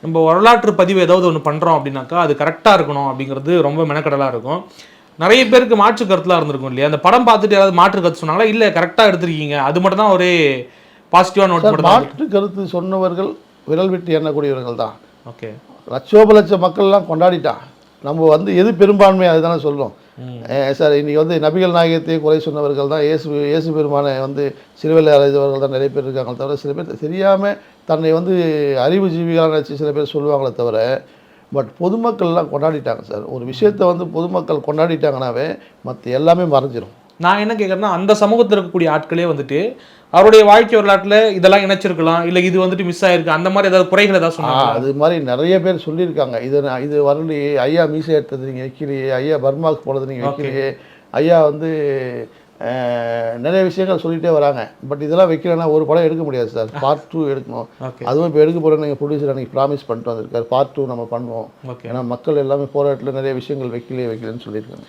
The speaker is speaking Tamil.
நம்ம வரலாற்று பதிவு ஏதாவது ஒன்று பண்ணுறோம் அப்படின்னாக்கா அது கரெக்டாக இருக்கணும் அப்படிங்கிறது ரொம்ப மெனக்கடலாக இருக்கும். நிறைய பேருக்கு மாற்று கருத்துலாம் இருந்திருக்கும் இல்லையா? அந்த படம் பார்த்துட்டு யாராவது மாற்று கருத்து சொன்னாங்களா? இல்ல கரெக்ட்டா எடுத்திருக்கீங்க. அது மட்டும் தான் ஒரே பாசிட்டிவா நோட் சார் மட்டும் தான் மாற்று கருத்து சொன்னவர்கள் விரல் விட்டு எண்ணக்கூடியவர்கள் தான். ஓகே. லட்சோப லட்ச மக்கள்லாம் கொண்டாடிட்டான். நம்ம வந்து எது பெரும்பான்மை அதுதானே சொல்லும். சார் இன்றைக்கி வந்து நபிகள் நாயகத்தையே குறை சொன்னவர்கள் தான் இயேசு பெருமானை வந்து சிலுவையில் அறைந்தவர்கள் தான் நிறைய பேர் இருக்காங்களே தவிர, சில பேர் தெரியாமல் தன்னை வந்து அறிவு ஜீவிகளாக நினச்சி சில பேர் சொல்லுவாங்களே தவிர, பட் பொதுமக்கள்லாம் கொண்டாடிட்டாங்க சார். ஒரு விஷயத்தை வந்து பொதுமக்கள் கொண்டாடிட்டாங்கனாவே மற்ற எல்லாமே மறைஞ்சிரும். நான் என்ன கேட்குறேன்னா, அந்த சமூகத்தில் இருக்கக்கூடிய ஆட்களே வந்துட்டு, அவருடைய வாழ்க்கை வரலாற்றில இதெல்லாம் இணைச்சிருக்கலாம். இல்ல இது வந்துட்டு மிஸ் ஆயிருக்கு. அந்த மாரி ஏதாவது குறைகள் ஏதாவது சொன்னாங்களா? அது மாதிரி நிறைய பேர் சொல்லியிருக்காங்க. இது வரலையே, ஐயா மீசை எடுத்தது நீங்கள் வைக்கலையே, ஐயா பர்மாவுக்கு போனது நீங்கள் வைக்கலையே, ஐயா வந்து நிறைய விஷயங்கள் சொல்லிகிட்டே வராங்க. பட் இதெல்லாம் வைக்கலைன்னா ஒரு படம் எடுக்க முடியாது சார். பார்ட் 2 எடுக்கணும். அதுவும் இப்போ எடுக்க போகிறோன்னு எங்கள் ப்ரொடியூசர் அன்றைக்கி ப்ராமிஸ் பண்ணிட்டு வந்திருக்காரு. பார்ட் 2 நம்ம பண்ணுவோம். ஏன்னா மக்கள் எல்லாமே போராட்டத்தில் நிறைய விஷயங்கள் வைக்கலையே வைக்கலன்னு சொல்லியிருக்காங்க.